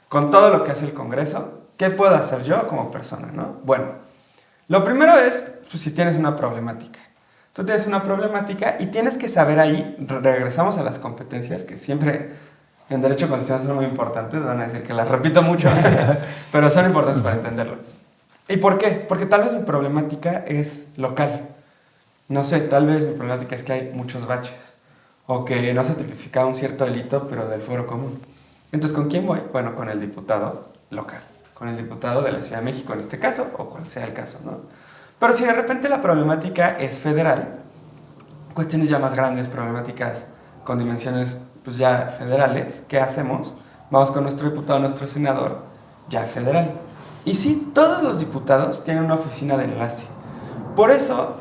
con todo lo que hace el Congreso, ¿qué puedo hacer yo como persona, no? Bueno, lo primero es, pues, si tienes una problemática. Tú tienes una problemática y tienes que saber ahí, regresamos a las competencias, que siempre en Derecho Constitucional son muy importantes, van a decir que las repito mucho, pero son importantes para entenderlo. ¿Y por qué? Porque tal vez mi problemática es local. No sé, tal vez mi problemática es que hay muchos baches, o que no se ha tipificado un cierto delito, pero del fuero común. Entonces, ¿con quién voy? Bueno, con el diputado local, con el diputado de la Ciudad de México en este caso, o cual sea el caso, ¿no? Pero si de repente la problemática es federal, cuestiones ya más grandes, problemáticas con dimensiones pues ya federales, ¿qué hacemos? Vamos con nuestro diputado, nuestro senador, ya federal. Y sí, todos los diputados tienen una oficina de enlace. Por eso,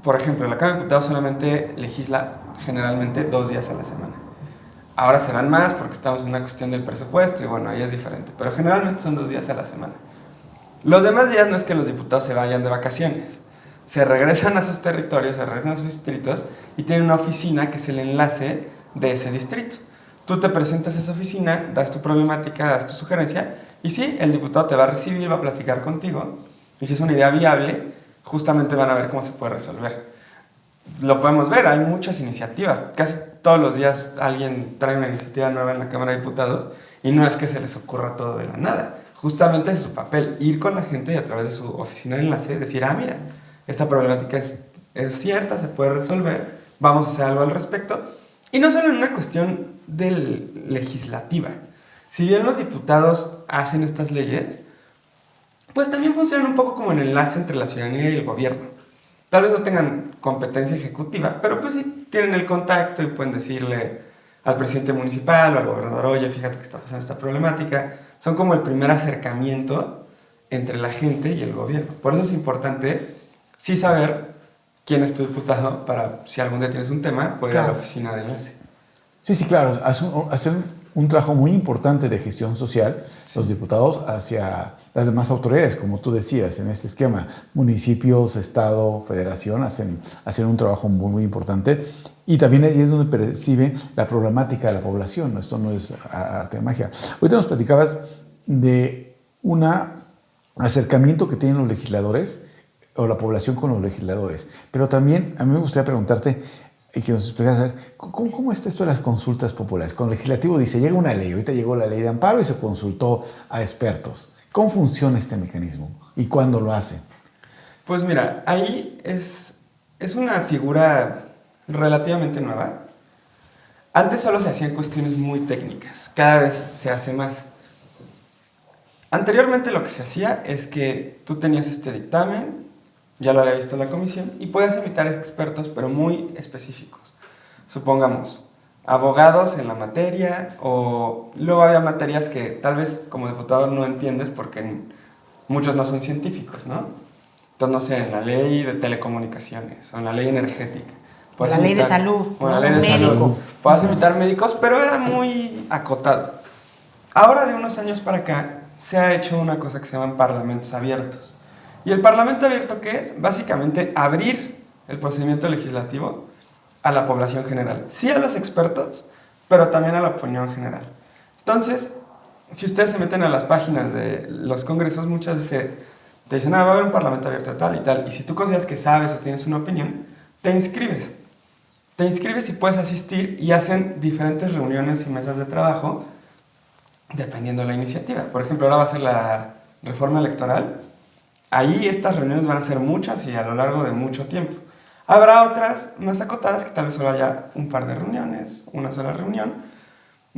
por ejemplo, la Cámara de Diputados solamente legisla generalmente 2 días a la semana. Ahora serán más porque estamos en una cuestión del presupuesto y bueno, ahí es diferente, pero generalmente son 2 días a la semana. Los demás días no es que los diputados se vayan de vacaciones, se regresan a sus territorios, se regresan a sus distritos y tienen una oficina que es el enlace de ese distrito. Tú te presentas a esa oficina, das tu problemática, das tu sugerencia y sí, el diputado te va a recibir, va a platicar contigo y si es una idea viable, justamente van a ver cómo se puede resolver. Lo podemos ver, hay muchas iniciativas, casi todos los días alguien trae una iniciativa nueva en la Cámara de Diputados y no es que se les ocurra todo de la nada. Justamente es su papel, ir con la gente y a través de su oficina de enlace decir, ah, mira, esta problemática es cierta, se puede resolver, vamos a hacer algo al respecto. Y no solo en una cuestión legislativa. Si bien los diputados hacen estas leyes, pues también funcionan un poco como el enlace entre la ciudadanía y el gobierno. Tal vez no tengan competencia ejecutiva, pero pues sí tienen el contacto y pueden decirle al presidente municipal o al gobernador, oye, fíjate que está pasando esta problemática. Son como el primer acercamiento entre la gente y el gobierno. Por eso es importante sí saber quién es tu diputado para, si algún día tienes un tema, poder ir a la oficina de enlace. Sí, claro. Hacen un trabajo muy importante de gestión social, sí, los diputados hacia las demás autoridades, como tú decías, en este esquema. Municipios, Estado, Federación hacen un trabajo muy, muy importante. Y también allí es donde perciben la problemática de la población, ¿no? Esto no es arte de magia. Ahorita nos platicabas de un acercamiento que tienen los legisladores o la población con los legisladores. Pero también a mí me gustaría preguntarte y que nos explicaras, ¿cómo está esto de las consultas populares? Cuando el legislativo dice, llega una ley, ahorita llegó la ley de amparo y se consultó a expertos. ¿Cómo funciona este mecanismo y cuándo lo hacen? Pues mira, ahí es una figura relativamente nueva. Antes solo se hacían cuestiones muy técnicas, cada vez se hace más. Anteriormente lo que se hacía es que tú tenías este dictamen, ya lo había visto la comisión, y puedes invitar expertos, pero muy específicos. Supongamos, abogados en la materia, o luego había materias que tal vez como diputado no entiendes porque muchos no son científicos, ¿no? Entonces, no sé, en la ley de telecomunicaciones, o en la ley energética. La ley de salud. O la ley de salud. Puedes invitar médicos, pero era muy acotado. Ahora, de unos años para acá, se ha hecho una cosa que se llaman parlamentos abiertos. ¿Y el parlamento abierto qué es? Básicamente abrir el procedimiento legislativo a la población general. Sí a los expertos, pero también a la opinión general. Entonces, si ustedes se meten a las páginas de los congresos, muchas veces te dicen, va a haber un parlamento abierto tal y tal. Y si tú consideras que sabes o tienes una opinión, te inscribes. Te inscribes y puedes asistir y hacen diferentes reuniones y mesas de trabajo dependiendo de la iniciativa. Por ejemplo, ahora va a ser la reforma electoral. Ahí estas reuniones van a ser muchas y a lo largo de mucho tiempo. Habrá otras más acotadas que tal vez solo haya un par de reuniones, una sola reunión.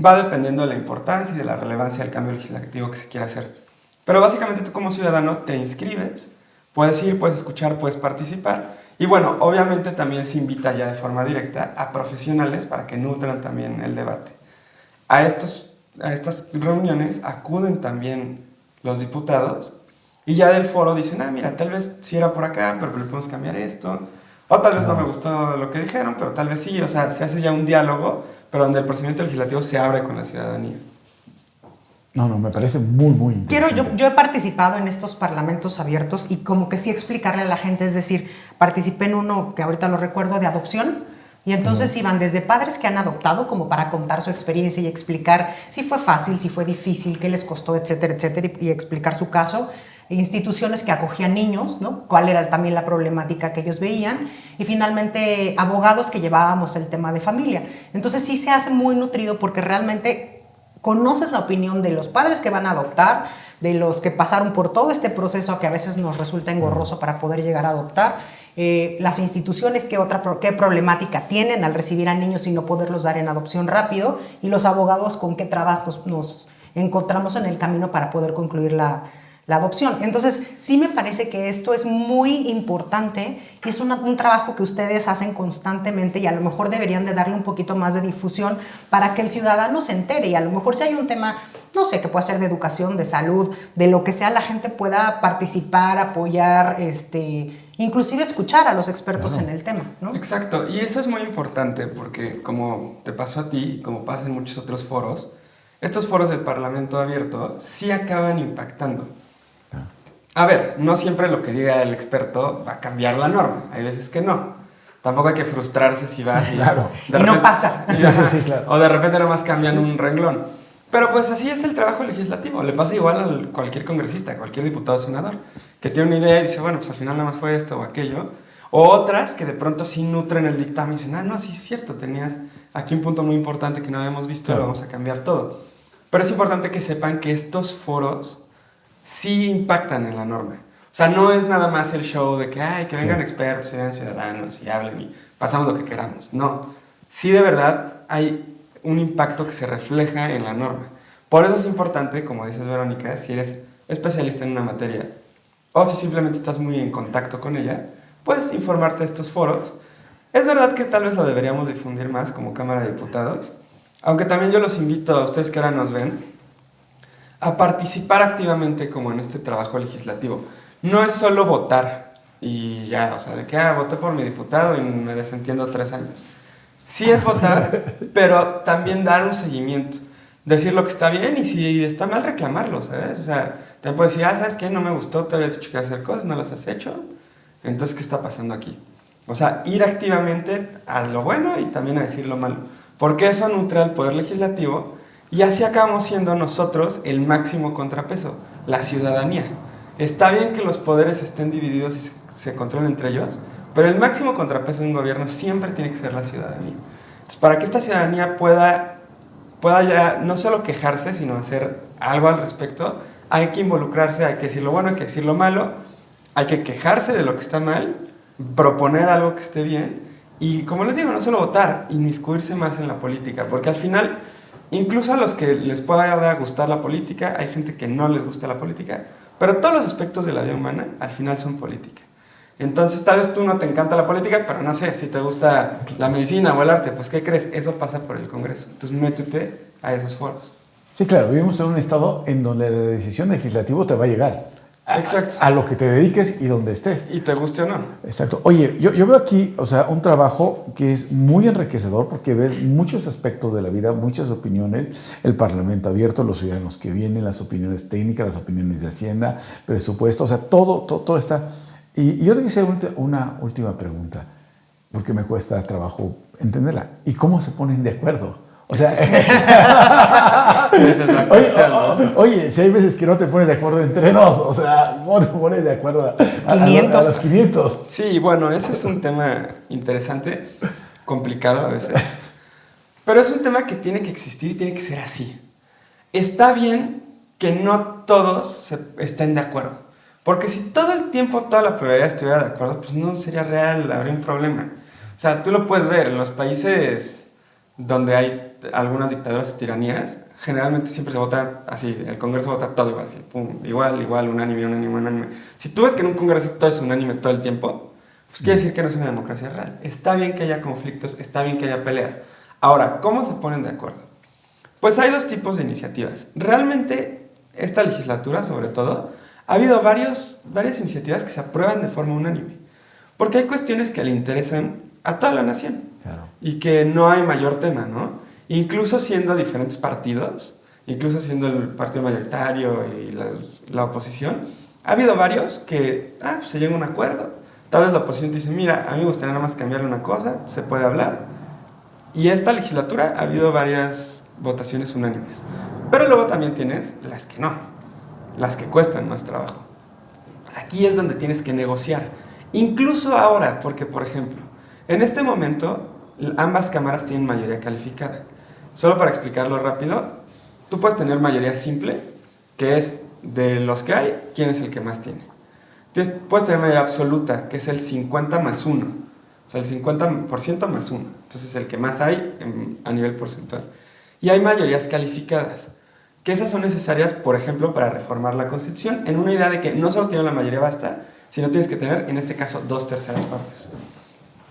Va dependiendo de la importancia y de la relevancia del cambio legislativo que se quiera hacer. Pero básicamente tú como ciudadano te inscribes, Puedes ir, puedes escuchar, puedes participar. Y bueno, obviamente también se invita ya de forma directa a profesionales para que nutran también el debate. A estas reuniones acuden también los diputados y ya del foro dicen, mira, tal vez sí era por acá, pero le podemos cambiar esto. O tal vez no me gustó lo que dijeron, pero tal vez sí. O sea, se hace ya un diálogo, pero donde el procedimiento legislativo se abre con la ciudadanía. No, me parece muy interesante. Yo he participado en estos parlamentos abiertos y como que sí explicarle a la gente, es decir, participé en uno que ahorita lo recuerdo de adopción y entonces iban desde padres que han adoptado como para contar su experiencia y explicar si fue fácil, si fue difícil, qué les costó, etcétera, etcétera, y explicar su caso. Instituciones que acogían niños, ¿no? Cuál era también la problemática que ellos veían, y finalmente abogados que llevábamos el tema de familia. Entonces sí se hace muy nutrido porque realmente conoces la opinión de los padres que van a adoptar, de los que pasaron por todo este proceso que a veces nos resulta engorroso para poder llegar a adoptar, las instituciones qué problemática tienen al recibir a niños y no poderlos dar en adopción rápido, y los abogados con qué trabas nos encontramos en el camino para poder concluir la adopción. Entonces, sí me parece que esto es muy importante y es un trabajo que ustedes hacen constantemente y a lo mejor deberían de darle un poquito más de difusión para que el ciudadano se entere y a lo mejor si hay un tema, no sé, que pueda ser de educación, de salud, de lo que sea, la gente pueda participar, apoyar, inclusive escuchar a los expertos en el tema, ¿no? Exacto, y eso es muy importante porque como te pasó a ti, como pasa en muchos otros foros, estos foros del Parlamento abierto sí acaban impactando. A ver, no siempre lo que diga el experto va a cambiar la norma, hay veces que no. Tampoco hay que frustrarse si vas y, claro. No pasa. Sí, claro. O de repente nada más cambian un renglón. Pero pues así es el trabajo legislativo, le pasa igual a cualquier congresista, a cualquier diputado o senador, que tiene una idea y dice, bueno, pues al final nada más fue esto o aquello. O otras que de pronto sí nutren el dictamen y dicen, no, sí es cierto, tenías aquí un punto muy importante que no habíamos visto, claro. Lo vamos a cambiar todo. Pero es importante que sepan que estos foros sí impactan en la norma. O sea, no es nada más el show de que vengan expertos, sean ciudadanos y hablen y pasamos lo que queramos. No, sí de verdad hay un impacto que se refleja en la norma. Por eso es importante, como dices Verónica, si eres especialista en una materia o si simplemente estás muy en contacto con ella, puedes informarte de estos foros. Es verdad que tal vez lo deberíamos difundir más como Cámara de Diputados, aunque también yo los invito a ustedes que ahora nos ven a participar activamente como en este trabajo legislativo. No es solo votar y ya, o sea, de que voté por mi diputado y me desentiendo 3 años. Sí es votar, pero también dar un seguimiento, decir lo que está bien y si está mal reclamarlo, ¿sabes? O sea, también puedes decir, ¿sabes qué? No me gustó, te habías dicho que hacer cosas, no las has hecho, entonces, ¿qué está pasando aquí? O sea, ir activamente a lo bueno y también a decir lo malo, porque eso nutre al Poder Legislativo. Y así acabamos siendo nosotros el máximo contrapeso, la ciudadanía. Está bien que los poderes estén divididos y se controlen entre ellos, pero el máximo contrapeso de un gobierno siempre tiene que ser la ciudadanía. Entonces, para que esta ciudadanía pueda ya no solo quejarse, sino hacer algo al respecto, hay que involucrarse, hay que decir lo bueno, hay que decir lo malo, hay que quejarse de lo que está mal, proponer algo que esté bien y, como les digo, no solo votar, inmiscuirse más en la política, porque al final... Incluso a los que les pueda gustar la política, hay gente que no les gusta la política, pero todos los aspectos de la vida humana al final son política. Entonces tal vez tú no te encanta la política, pero no sé, si te gusta la medicina o el arte, pues ¿qué crees? Eso pasa por el Congreso. Entonces métete a esos foros. Sí, claro, vivimos en un estado en donde la decisión legislativa te va a llegar. Exacto. A lo que te dediques y donde estés. Y te guste o no. Exacto. Oye, yo veo aquí, o sea, un trabajo que es muy enriquecedor porque ves muchos aspectos de la vida, muchas opiniones, el Parlamento abierto, los ciudadanos que vienen, las opiniones técnicas, las opiniones de Hacienda, presupuesto, o sea, todo está. Y yo te quisiera una última pregunta, porque me cuesta trabajo entenderla. ¿Y cómo se ponen de acuerdo? O sea, oye, si hay veces que no te pones de acuerdo entre dos, o sea, ¿cómo te pones de acuerdo a los 500? Sí, bueno, ese es un tema interesante, complicado a veces, pero es un tema que tiene que existir y tiene que ser así. Está bien que no todos estén de acuerdo, porque si todo el tiempo toda la pluralidad estuviera de acuerdo, pues no sería real, habría un problema. O sea, tú lo puedes ver en los países donde hay algunas dictaduras y tiranías, generalmente siempre se vota así, el Congreso vota todo igual, así, pum, igual, unánime. Si tú ves que en un Congreso todo es unánime todo el tiempo, pues quiere decir que no es una democracia real. Está bien que haya conflictos, está bien que haya peleas. Ahora, ¿cómo se ponen de acuerdo? Pues hay dos tipos de iniciativas. Realmente, esta legislatura, sobre todo, ha habido varias iniciativas que se aprueban de forma unánime. Porque hay cuestiones que le interesan a toda la nación. Claro. Y que no hay mayor tema, ¿no? Incluso siendo diferentes partidos, incluso siendo el partido mayoritario y la oposición, ha habido varios que pues se llega a un acuerdo. Tal vez la oposición te dice, mira, a mí me gustaría nada más cambiarle una cosa, se puede hablar. Y esta legislatura ha habido varias votaciones unánimes. Pero luego también tienes las que no, las que cuestan más trabajo. Aquí es donde tienes que negociar. Incluso ahora, porque por ejemplo, en este momento ambas cámaras tienen mayoría calificada. Solo para explicarlo rápido, tú puedes tener mayoría simple, que es de los que hay, ¿quién es el que más tiene? Puedes tener mayoría absoluta, que es el 50 más 1. O sea, el 50% más 1. Entonces, el que más hay a nivel porcentual. Y hay mayorías calificadas, que esas son necesarias, por ejemplo, para reformar la Constitución, en una idea de que no solo tiene la mayoría basta, sino tienes que tener, en este caso, 2/3 partes.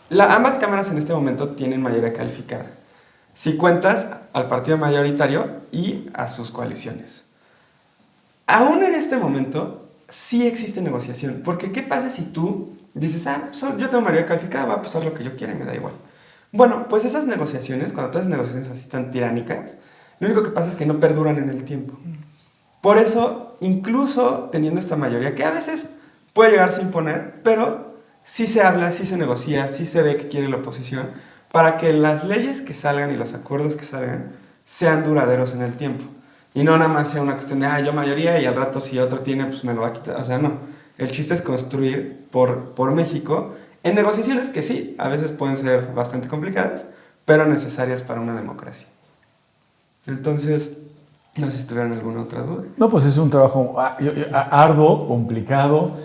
Ambas cámaras en este momento tienen mayoría calificada. Si cuentas al partido mayoritario y a sus coaliciones. Aún en este momento, sí existe negociación. Porque, ¿qué pasa si tú dices, yo tengo mayoría calificada, va a pasar lo que yo quiera y me da igual? Bueno, pues esas negociaciones, cuando tú haces negociaciones así tan tiránicas, lo único que pasa es que no perduran en el tiempo. Por eso, incluso teniendo esta mayoría, que a veces puede llegarse a imponer, pero sí se habla, sí se negocia, sí se ve que quiere la oposición, para que las leyes que salgan y los acuerdos que salgan sean duraderos en el tiempo. Y no nada más sea una cuestión de, yo mayoría y al rato si otro tiene, pues me lo va a quitar. O sea, no. El chiste es construir por México en negociaciones que sí, a veces pueden ser bastante complicadas, pero necesarias para una democracia. Entonces, no sé si tuvieran alguna otra duda. No, pues es un trabajo arduo, complicado,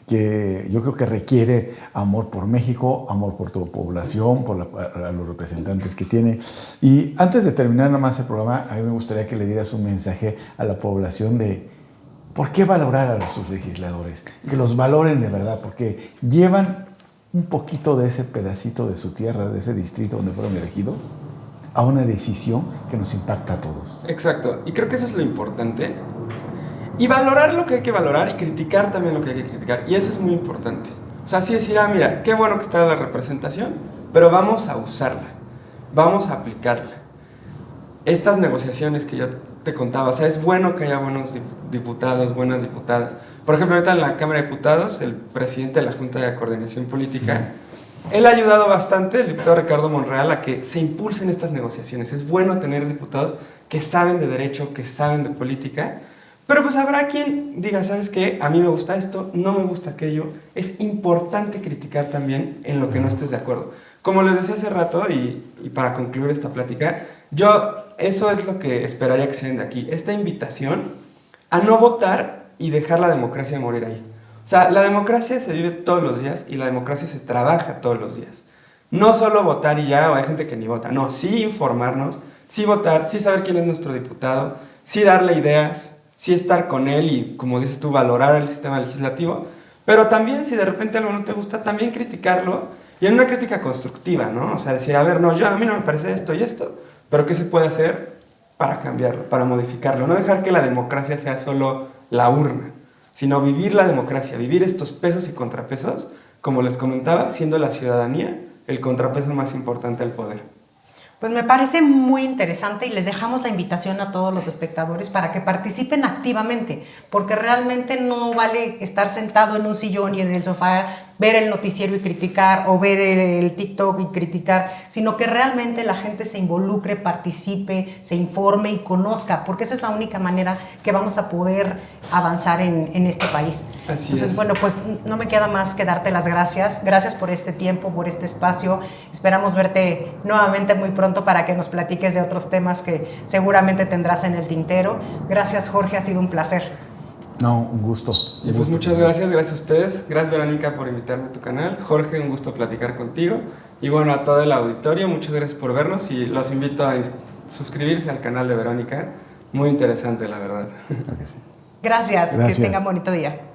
que yo creo que requiere amor por México, amor por tu población, por a los representantes que tiene. Y antes de terminar nada más el programa, a mí me gustaría que le dieras un mensaje a la población de por qué valorar a sus legisladores, que los valoren de verdad, porque llevan un poquito de ese pedacito de su tierra, de ese distrito donde fueron elegidos, a una decisión que nos impacta a todos. Exacto, y creo que eso es lo importante. Y valorar lo que hay que valorar y criticar también lo que hay que criticar. Y eso es muy importante. O sea, así decir, mira, qué bueno que está la representación, pero vamos a usarla, vamos a aplicarla. Estas negociaciones que yo te contaba, o sea, es bueno que haya buenos diputados, buenas diputadas. Por ejemplo, ahorita en la Cámara de Diputados, el presidente de la Junta de Coordinación Política, él ha ayudado bastante, el diputado Ricardo Monreal, a que se impulsen estas negociaciones. Es bueno tener diputados que saben de derecho, que saben de política, pero pues habrá quien diga, ¿sabes qué? A mí me gusta esto, no me gusta aquello. Es importante criticar también en lo que no estés de acuerdo. Como les decía hace rato, y para concluir esta plática, eso es lo que esperaría que se den de aquí. Esta invitación a no votar y dejar la democracia morir ahí. O sea, la democracia se vive todos los días y la democracia se trabaja todos los días. No solo votar y ya, o hay gente que ni vota. No, sí informarnos, sí votar, sí saber quién es nuestro diputado, sí darle ideas, sí estar con él y, como dices tú, valorar el sistema legislativo. Pero también, si de repente algo no te gusta, también criticarlo y en una crítica constructiva, ¿no? O sea, decir, a ver, no, a mí no me parece esto y esto, pero ¿qué se puede hacer para cambiarlo, para modificarlo? No dejar que la democracia sea solo la urna, sino vivir la democracia, vivir estos pesos y contrapesos, como les comentaba, siendo la ciudadanía el contrapeso más importante al poder. Pues me parece muy interesante y les dejamos la invitación a todos los espectadores para que participen activamente, porque realmente no vale estar sentado en un sillón y en el sofá, ver el noticiero y criticar, o ver el TikTok y criticar, sino que realmente la gente se involucre, participe, se informe y conozca, porque esa es la única manera que vamos a poder avanzar en este país. Así Entonces, es. bueno, pues no me queda más que darte las gracias. Gracias por este tiempo, por este espacio. Esperamos verte nuevamente muy pronto para que nos platiques de otros temas que seguramente tendrás en el tintero. Gracias, Jorge, ha sido un placer. No, un gusto. Y pues muchas gracias a ustedes. Gracias, Verónica, por invitarme a tu canal. Jorge, un gusto platicar contigo. Y bueno, a todo el auditorio, muchas gracias por vernos y los invito a suscribirse al canal de Verónica. Muy interesante, la verdad. Gracias. Gracias. Que tengan bonito día.